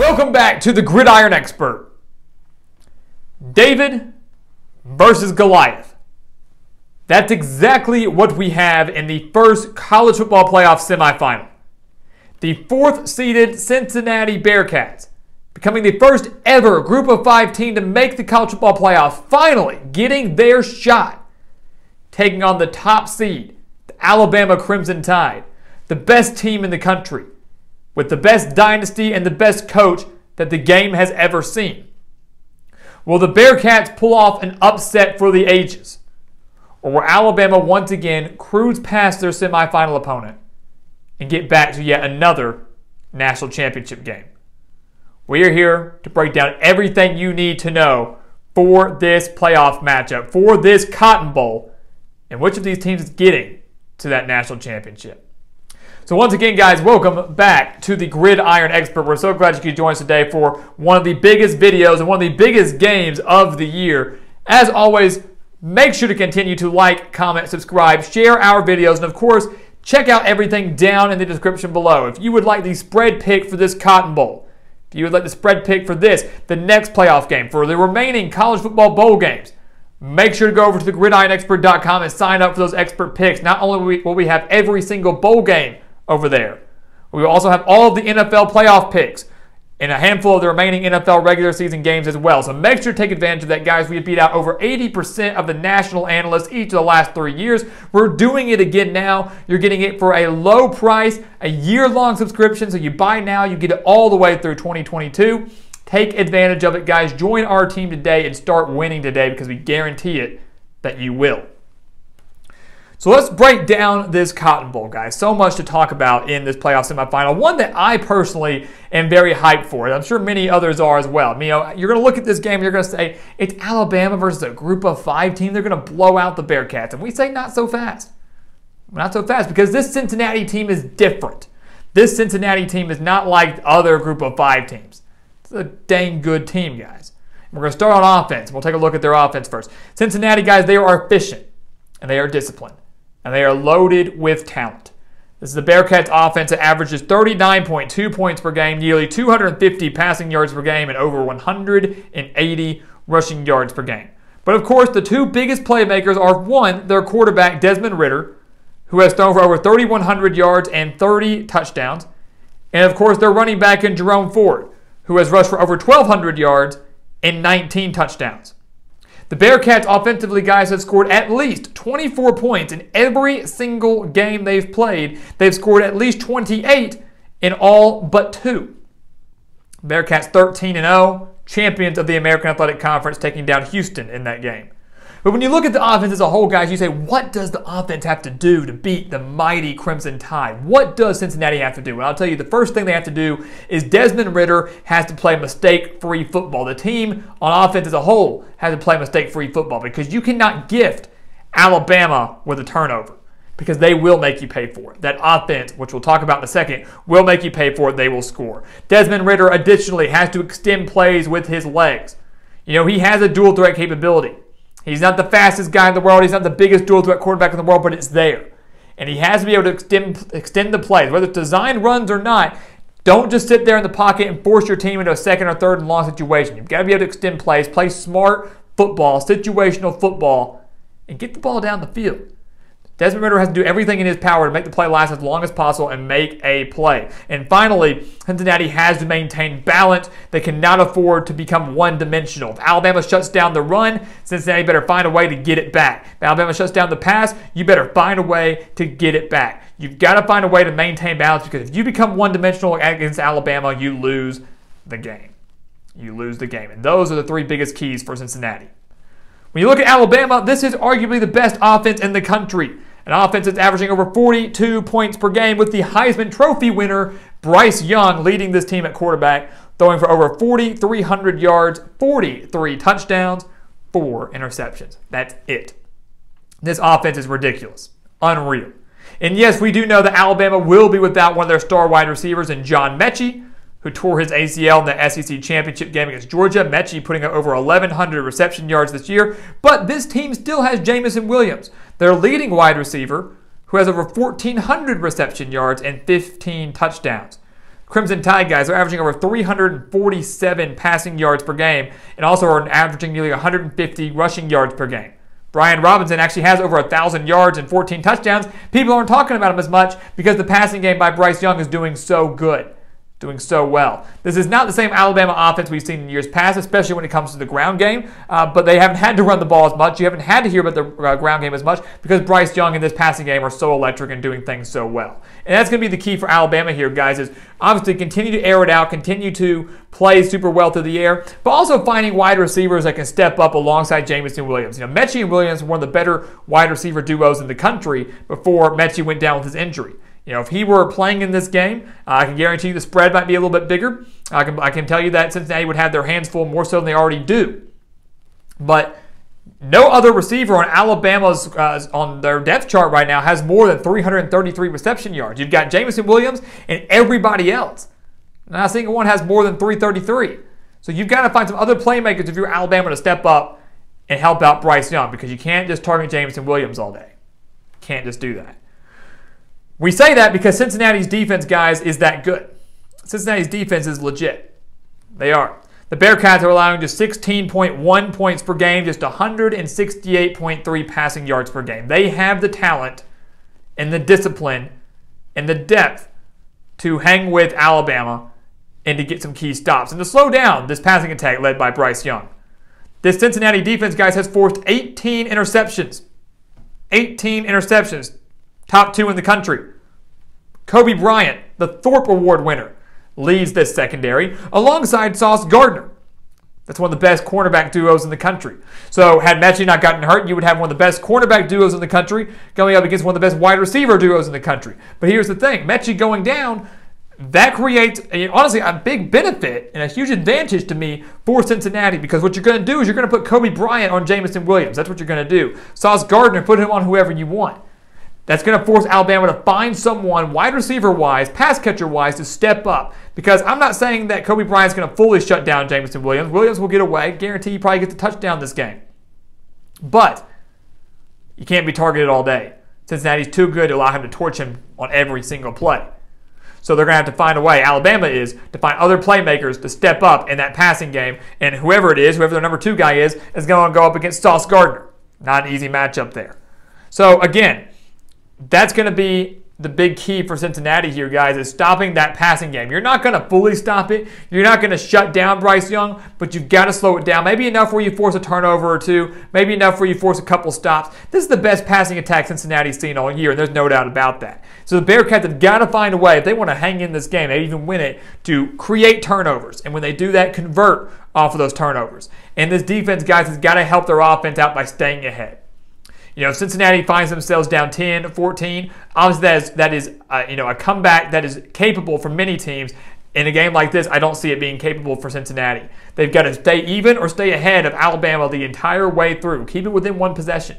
Welcome back to the Gridiron Expert. David versus Goliath. That's exactly what we have in the first college football playoff semifinal. The fourth-seeded Cincinnati Bearcats, becoming the first ever Group of 5 team to make the college football playoff, finally getting their shot, taking on the top seed, the Alabama Crimson Tide, the best team in the country, with the best dynasty and the best coach that the game has ever seen. Will the Bearcats pull off an upset for the ages? Or will Alabama once again cruise past their semifinal opponent and get back to yet another national championship game? We are here to break down everything you need to know for this playoff matchup, for this Cotton Bowl, and which of these teams is getting to that national championship. So once again, guys, welcome back to the Gridiron Expert. We're so glad you could join us today for one of the biggest videos and one of the biggest games of the year. As always, make sure to continue to like, comment, subscribe, share our videos, and of course, check out everything down in the description below. If you would like the spread pick for this Cotton Bowl, if you would like the spread pick for this, the next playoff game, for the remaining college football bowl games, make sure to go over to thegridironexpert.com and sign up for those expert picks. Not only will we have every single bowl game over there, we will also have all of the NFL playoff picks and a handful of the remaining NFL regular season games as well. So make sure to take advantage of that, guys. We have beat out over 80% of the national analysts each of the last 3 years. We're doing it again now. You're getting it for a low price, a year-long subscription. So you buy now, you get it all the way through 2022. Take advantage of it, guys. Join our team today and start winning today, because we guarantee it that you will. So let's break down this Cotton Bowl, guys. So much to talk about in this playoff semifinal. One that I personally am very hyped for, and I'm sure many others are as well. You know, you're going to look at this game and you're going to say, it's Alabama versus a Group of 5 team. They're going to blow out the Bearcats. And we say not so fast. Not so fast, because this Cincinnati team is different. This Cincinnati team is not like other Group of 5 teams. It's a dang good team, guys. We're going to start on offense. We'll take a look at their offense first. Cincinnati, guys, they are efficient and they are disciplined. And they are loaded with talent. This is the Bearcats offense that averages 39.2 points per game, nearly 250 passing yards per game, and over 180 rushing yards per game. But of course, the two biggest playmakers are, one, their quarterback, Desmond Ridder, who has thrown for over 3,100 yards and 30 touchdowns. And of course, their running back in Jerome Ford, who has rushed for over 1,200 yards and 19 touchdowns. The Bearcats offensively, guys, have scored at least 24 points in every single game they've played. They've scored at least 28 in all but 2. Bearcats 13-0, champions of the American Athletic Conference, taking down Houston in that game. But when you look at the offense as a whole, guys, you say, what does the offense have to do to beat the mighty Crimson Tide? What does Cincinnati have to do? Well, I'll tell you, the first thing they have to do is Desmond Ridder has to play mistake-free football. The team on offense as a whole has to play mistake-free football, because you cannot gift Alabama with a turnover, because they will make you pay for it. That offense, which we'll talk about in a second, will make you pay for it. They will score. Desmond Ridder additionally has to extend plays with his legs. You know, he has a dual threat capability. He's not the fastest guy in the world. He's not the biggest dual threat quarterback in the world, but it's there. And he has to be able to extend the plays. Whether it's design runs or not, don't just sit there in the pocket and force your team into a second or third and long situation. You've got to be able to extend plays, play smart football, situational football, and get the ball down the field. Desmond Ridder has to do everything in his power to make the play last as long as possible and make a play. And finally, Cincinnati has to maintain balance. They cannot afford to become one-dimensional. If Alabama shuts down the run, Cincinnati better find a way to get it back. If Alabama shuts down the pass, you better find a way to get it back. You've got to find a way to maintain balance, because if you become one-dimensional against Alabama, you lose the game. You lose the game. And those are the 3 biggest keys for Cincinnati. When you look at Alabama, this is arguably the best offense in the country. An offense that's averaging over 42 points per game, with the Heisman Trophy winner, Bryce Young, leading this team at quarterback, throwing for over 4,300 yards, 43 touchdowns, 4 interceptions. That's it. This offense is ridiculous. Unreal. And yes, we do know that Alabama will be without one of their star wide receivers in John Mechie, who tore his ACL in the SEC championship game against Georgia. Mechie putting up over 1,100 reception yards this year. But this team still has Jamison Williams, their leading wide receiver, who has over 1,400 reception yards and 15 touchdowns. Crimson Tide guys are averaging over 347 passing yards per game and also are averaging nearly 150 rushing yards per game. Brian Robinson actually has over 1,000 yards and 14 touchdowns. People aren't talking about him as much because the passing game by Bryce Young is doing so good, doing so well. This is not the same Alabama offense we've seen in years past, especially when it comes to the ground game, but they haven't had to run the ball as much. You haven't had to hear about the ground game as much because Bryce Young and this passing game are so electric and doing things so well. And that's going to be the key for Alabama here, guys, is obviously continue to air it out, continue to play super well through the air, but also finding wide receivers that can step up alongside Jameson Williams. You know, Mechie and Williams were one of the better wide receiver duos in the country before Mechie went down with his injury. You know, if he were playing in this game, I can guarantee you the spread might be a little bit bigger. I can tell you that Cincinnati would have their hands full more so than they already do. But no other receiver on Alabama's on their depth chart right now has more than 333 reception yards. You've got Jameson Williams and everybody else. Not a single one has more than 333. So you've got to find some other playmakers if you're Alabama to step up and help out Bryce Young, because you can't just target Jameson Williams all day. Can't just do that. We say that because Cincinnati's defense, guys, is that good. Cincinnati's defense is legit. They are. The Bearcats are allowing just 16.1 points per game, just 168.3 passing yards per game. They have the talent and the discipline and the depth to hang with Alabama and to get some key stops and to slow down this passing attack led by Bryce Young. This Cincinnati defense, guys, has forced 18 interceptions. 18 interceptions. Top 2 in the country. Kobe Bryant, the Thorpe Award winner, leads this secondary alongside Sauce Gardner. That's one of the best cornerback duos in the country. So had Mechie not gotten hurt, you would have one of the best cornerback duos in the country going up against one of the best wide receiver duos in the country. But here's the thing. Mechie going down, that creates, honestly, a big benefit and a huge advantage to me for Cincinnati, because what you're going to do is you're going to put Kobe Bryant on Jameson Williams. That's what you're going to do. Sauce Gardner, put him on whoever you want. That's going to force Alabama to find someone wide receiver-wise, pass catcher-wise, to step up. Because I'm not saying that Kobe Bryant's going to fully shut down Jameson Williams. Williams will get away. Guarantee he probably gets a touchdown this game. But you can't be targeted all day. Cincinnati's too good to allow him to torch him on every single play. So they're going to have to find a way, Alabama is, to find other playmakers to step up in that passing game. And whoever it is, whoever their number 2 guy is going to go up against Sauce Gardner. Not an easy matchup there. So again, that's going to be the big key for Cincinnati here, guys, is stopping that passing game. You're not going to fully stop it. You're not going to shut down Bryce Young, but you've got to slow it down. Maybe enough where you force a turnover or two. Maybe enough where you force a couple stops. This is the best passing attack Cincinnati's seen all year, and there's no doubt about that. So the Bearcats have got to find a way, if they want to hang in this game, maybe even win it, to create turnovers. And when they do that, convert off of those turnovers. And this defense, guys, has got to help their offense out by staying ahead. You know, Cincinnati finds themselves down 10, 14. Obviously, that is a comeback that is capable for many teams. In a game like this, I don't see it being capable for Cincinnati. They've got to stay even or stay ahead of Alabama the entire way through. Keep it within 1 possession.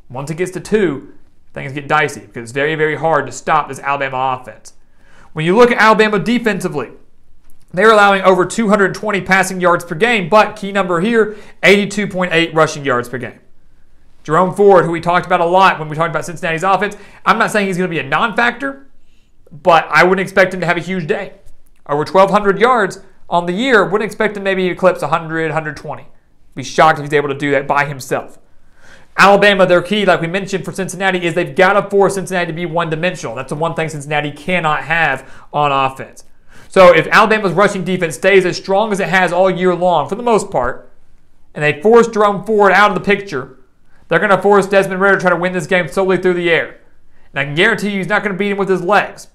Once it gets to 2, things get dicey because it's very, very hard to stop this Alabama offense. When you look at Alabama defensively, they're allowing over 220 passing yards per game, but key number here, 82.8 rushing yards per game. Jerome Ford, who we talked about a lot when we talked about Cincinnati's offense, I'm not saying he's going to be a non-factor, but I wouldn't expect him to have a huge day. Over 1,200 yards on the year, wouldn't expect him maybe eclipse 100, 120. Be shocked if he's able to do that by himself. Alabama, their key, like we mentioned for Cincinnati, is they've got to force Cincinnati to be one-dimensional. That's the one thing Cincinnati cannot have on offense. So if Alabama's rushing defense stays as strong as it has all year long, for the most part, and they force Jerome Ford out of the picture, they're going to force Desmond Ridder to try to win this game solely through the air. And I can guarantee you he's not going to beat him with his legs.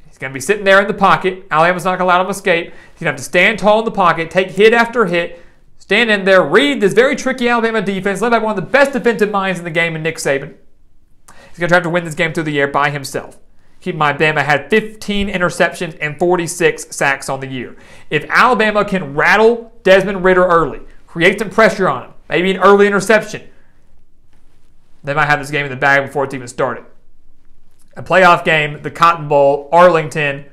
He's going to be sitting there in the pocket. Alabama's not going to allow him to escape. He's going to have to stand tall in the pocket, take hit after hit, stand in there, read this very tricky Alabama defense, led by one of the best defensive minds in the game in Nick Saban. He's going to try to win this game through the air by himself. Keep in mind, Bama had 15 interceptions and 46 sacks on the year. If Alabama can rattle Desmond Ridder early, create some pressure on him, maybe an early interception, they might have this game in the bag before it's even started. A playoff game, the Cotton Bowl, Arlington.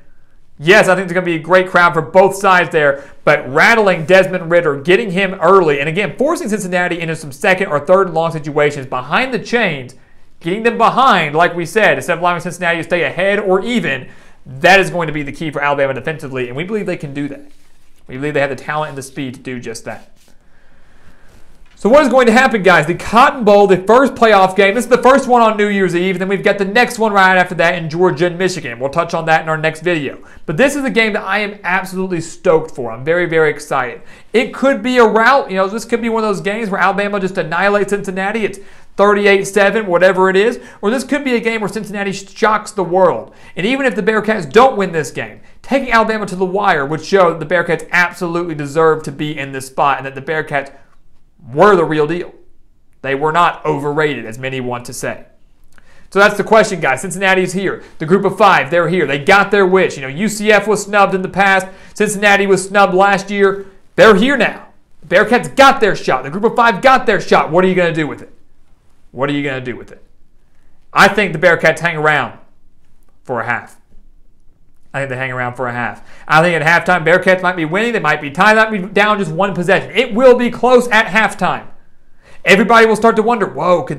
Yes, I think there's going to be a great crowd for both sides there, but rattling Desmond Ridder, getting him early, and again, forcing Cincinnati into some second or third and long situations behind the chains, getting them behind, like we said, instead of allowing Cincinnati to stay ahead or even, That is going to be the key for Alabama defensively, and we believe they can do that. We believe they have the talent and the speed to do just that. So what is going to happen, guys? The Cotton Bowl, the first playoff game. This is the first one on New Year's Eve. Then we've got the next one right after that in Georgia and Michigan. We'll touch on that in our next video. But this is a game that I am absolutely stoked for. I'm very, very excited. It could be a rout. This could be one of those games where Alabama just annihilates Cincinnati. It's 38-7, whatever it is. Or this could be a game where Cincinnati shocks the world. And even if the Bearcats don't win this game, taking Alabama to the wire would show that the Bearcats absolutely deserve to be in this spot and that the Bearcats were the real deal. They were not overrated, as many want to say. So that's the question, guys. Cincinnati's here. The group of five, they're here. They got their wish. UCF was snubbed in the past. Cincinnati was snubbed last year. They're here now. The Bearcats got their shot. The group of five got their shot. What are you going to do with it? What are you going to do with it? I think the Bearcats hang around for a half. I think they hang around for a half. I think at halftime, Bearcats might be winning. They might be tied. They might be down just one possession. It will be close at halftime. Everybody will start to wonder, whoa, can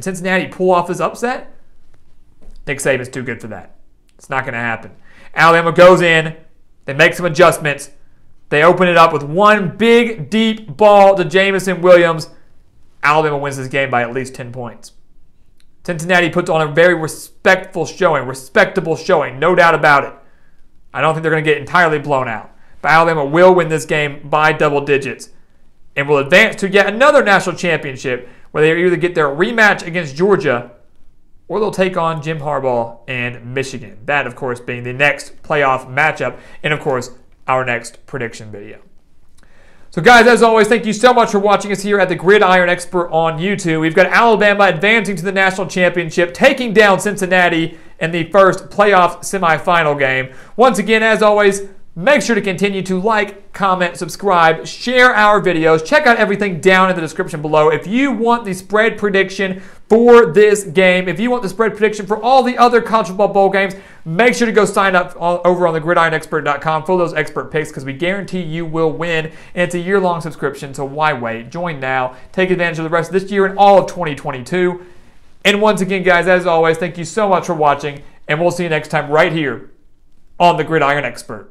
Cincinnati pull off this upset? Nick Saban's too good for that. It's not going to happen. Alabama goes in. They make some adjustments. They open it up with one big, deep ball to Jamison Williams. Alabama wins this game by at least 10 points. Cincinnati puts on a very respectable showing, no doubt about it. I don't think they're going to get entirely blown out. But Alabama will win this game by double digits and will advance to yet another national championship where they either get their rematch against Georgia or they'll take on Jim Harbaugh and Michigan. That, of course, being the next playoff matchup and, of course, our next prediction video. So, guys, as always, thank you so much for watching us here at the Gridiron Expert on YouTube. We've got Alabama advancing to the national championship, taking down Cincinnati in the first playoff semifinal game. Once again, as always, make sure to continue to like, comment, subscribe, share our videos. Check out everything down in the description below. If you want the spread prediction for this game, if you want the spread prediction for all the other college football bowl games, make sure to go sign up over on the gridironexpert.com for those expert picks because we guarantee you will win. And it's a year-long subscription, so why wait? Join now. Take advantage of the rest of this year and all of 2022. And once again, guys, as always, thank you so much for watching, and we'll see you next time right here on the Gridiron Expert.